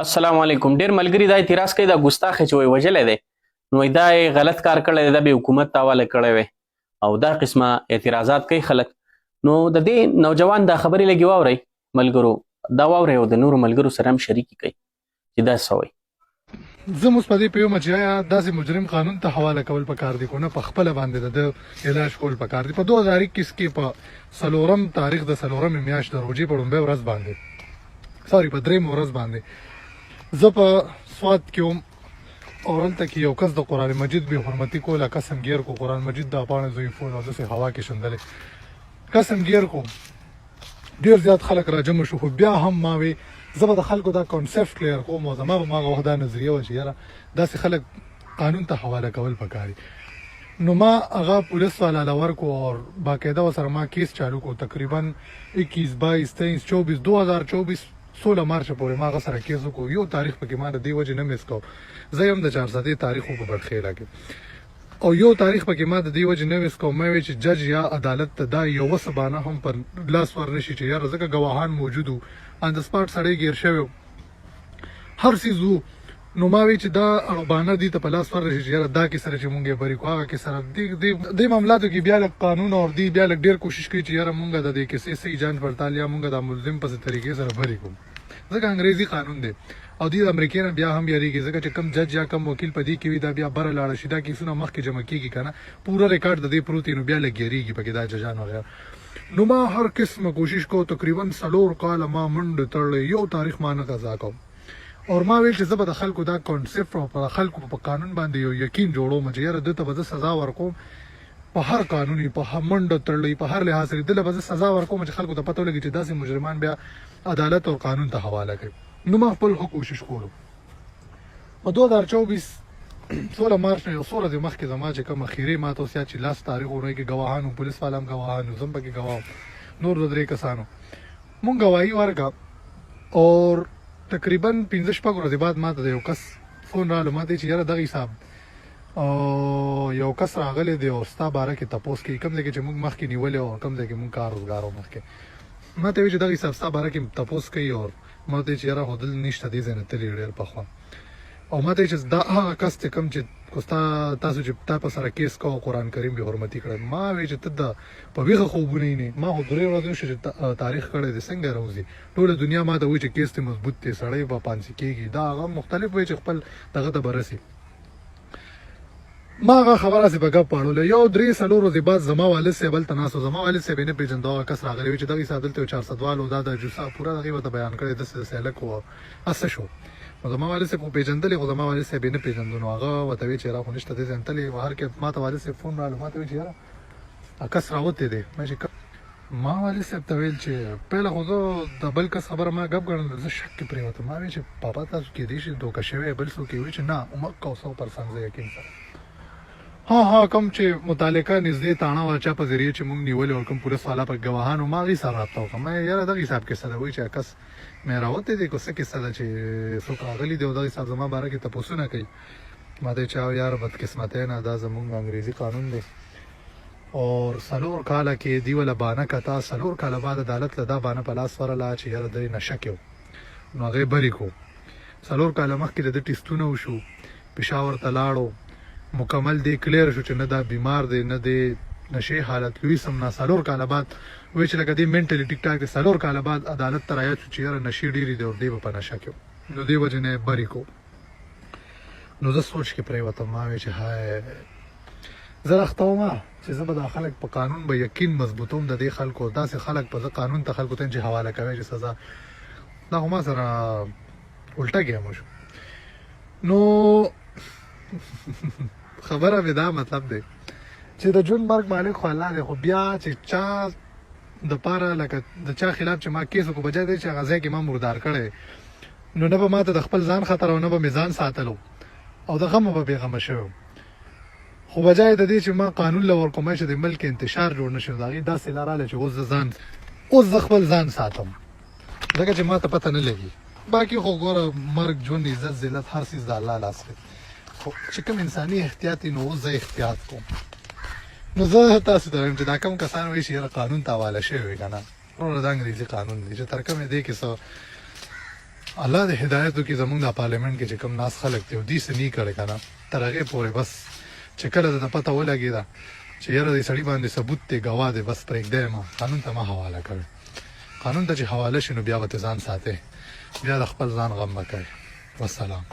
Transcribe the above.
السلام علیکم. ډیر ملګری دا اعتراض کوي دا ګستاخ چې وای وجلې دی نو دا یې غلط کار کړی دی دا به حکومت ته حواله کړی وی او دا قسمه اعتراضات کوي خلک نو د دې نوجوان دا خبرې لګي واوري ملګرو دا واوري او د نورو ملګرو سره هم شریک کوي چې دا سوي زه اوس په دې پیوم چې داسې مجرم قانون ته حواله کول پکار دي کو نه په خپل باندې د علاج کول پکار دي په 2021 کې په سلورم تاریخ د سلورم میاشت د روزي په لومبه ورځ باندې سوري په دریم ورځ باندې زه په سواد کې اورلته کې یو کس د قران مجید به حرمتي کوله قسم ګیر کو قران مجید د پانه ضعیف او د هوا کې شندلې قسم ګیر کو ډیر زیات خلک راجم شو خو بیا هم ما وی زه د خلکو دا کانسپټ کلیر کوم او زما به ما وحده نظریه و چې یاره داسې خلک قانون ته حواله کول پکاري نو ما هغه پولیس والا لور کو او باقاعده سره ما کیس چالو کو تقریبا 21 22 23 24 2024 16 مارچ پورې ما غسر کیسو کو یو تاریخ پکې ما د دی وجه نه مس کو زه هم د 400 تاریخو په برخېلا کې او یو تاریخ پکې ما د دی وجه نه مس کو مې چې جج یا عدالت ته دا یو وسبانه هم پر لاس ورنشي چې یار زکه گواهان موجودو ان د سپارټ سړی گیر شوی هر سیزو نو ما وی چې دا اړبانه دي ته په لاس ورنشي چې یار دا کې سره چې مونږه بری کو هغه کې سره د معاملاتو کې بیا لک قانون او دی بیا لک ډیر کوشش کوي چې یار مونږه د دې کې سي جانچ پړتال یا مونږه د ملزم په طریقې سره بری کوم ځکه انګریزي قانون دی او د امریکای نه بیا هم یریږي ځکه چې کم جج یا کم وکیل پدې کې وي دا بیا بر لاړ شي دا کیسونه مخکې جمع کیږي کنه پورا ریکارډ د دې پروتینو بیا لګیریږي پکې دا ججان وغیرہ نو ما هر قسمه کوشش کو تقریبا سلور کال ما منډ تړل یو تاریخ ما نه قضا کوم او ما ویل چې زه به د خلکو دا کانسپټ او په خلکو په قانون باندې یو یقین جوړوم چې یاره دته به سزا ورکوم په هر قانوني په منډ تړلې په هر لحاظ سره دله به سزا ورکوم چې خلکو ته پته ولګي چې داسې مجرمان بیا عدالت او قانون ته حواله کوي نو ما خپل کوشش کوم په 2024 16 مارچ نه 16 د مخکې زما چې کوم اخیری ما ته سیا چې لاس تاریخونه کې گواهانو پولیس والام گواهانو زم پکې گواه نور د درې کسانو مونږ گواہی ورکا اور تقریبا 15 شپږ ورځې بعد ما ته یو کس فون رااله ما ته چې یاره دغه حساب او یو کس راغلی دی او ستا باره کې تپوس کوي کوم ځای کې چې موږ مخکې نیولې او کوم ځای کې موږ کار روزګار مخکې ما ته وی چې دغه حساب ستا باره کې تپوس کوي او ما ته چې یاره خو دل نشته دې ځای نه تللی ډېر پخوا او ما ته چې دا هغه کس ته کوم چې تاسو چې تا په سره کیس کوو قرآن کریم به حرمتي کړی ما وی چې ته د په ویښه خوبونه نه ما خو درې ورځې شو چې تاریخ کړی دی څنګه راوځي ټوله دنیا ما ته وایي چې کیس ته مضبوط دی سړی به پانسي کېږي دا هغه مختلف وایي چې خپل دغه ته برسي ما هغه خبره سي په ګپ پاړو یو درې سلور ورځې بعد زما والد صاحب بل تناسو زما والد صاحب نه پیژندا کس راغلی چې دغه حساب دلته 400 والو دا د جوسا پورا دغه ته بیان کړی د سلک او اس شو زما والد صاحب پیژندل خو زما والد صاحب نه پیژندنو هغه وته وی چې را خو نشته دې انتلې هر کې ما ته والد صاحب فون رااله ما ته وی چې یاره کس راوته دی ما والد صاحب ته ویل چې پهله خو زه د بل کس خبره ما غب غړل زه شک پرې وته ما وی چې پاپا تاسو کې دې شي دوکه شوی بل څوک وی چې نه عمر کو 100% زه یقین سره ها کوم چې متعلقه نږدې تاڼه واچا په ذریعہ چې موږ نیول او کوم پولیس والا په گواهانو ما غي سره رابطه وکم یاره دغه حساب کې سره وای چې کس مې راوته دي کو څه کې سره چې څوک راغلي دی دغه حساب زما باره کې تاسو نه کوي ما ته چا یار بد قسمت نه دا زموږ انګریزي قانون دی او سلور کاله کې دی ولا بانه کتا سلور کاله بعد عدالت له دا بانه په لاس ورلا چې یاره د نشکیو نو هغه بری کو سلور کاله مخکې د ټیسټونه وشو پېښور ته لاړو مکمل دی کلیر شو چې نه دا بیمار دی نه دی نشي حالت لوي سم نه سلور کاله بعد وای چې لکه دی منټلی ټیک ټاک دی سلور کاله بعد عدالت ته راځي چې یاره نشي ډیری دی او دی په نشه کې نو دی وجه نه بری کو نو زه سوچ کې پرې وته ما وی چې هاي زه راختم چې زه به د خلک په قانون به یقین مضبوطوم د دې خلکو داسې خلک په قانون ته خلکو ته چې حواله کوي چې سزا دا هم سره الټا کېم شو نو خبره به دا مطلب دی چې د جون مرګ مالک خو الله دی خو بیا چې چا د پاره لکه د چا خلاف چې ما کیسو کو بجای دی چې غزا کې ما مردار کړي نو نه به ما ته د خپل ځان خطر او نه به میزان ساتلو او د غم به بیغم شو خو بجای د دې چې ما قانون لور کوم چې د ملک انتشار جوړ نشو داغي داسې لاراله چې اوس خپل ځان ساتم ځکه چې ما ته پته نه لګي باقي خو ګوره مرګ ژوند عزت ذلت هر څه د الله لاس کې چې کوم انساني احتیاطي نو زه احتیاط کوم نو زه تاسو ته وایم چې دا کوم کسان وایي چې قانون ته حواله شوی کنه ورته د انګریزي قانون دی چې تر کومه دی کې څو الله دې هدایت وکړي زمونږ د پارلیمنت کې چې کوم ناس خلک دي دې څه نه کړي کنه تر هغه پورې بس چې کله د پته ولګي دا چې یاره دې سړی باندې ثبوت ته گواه دی بس پرېږدی ما قانون ته ما حواله کوي قانون ته چې حواله شي نو بیا به ځان ساتي بیا د خپل ځان غم مه کوي والسلام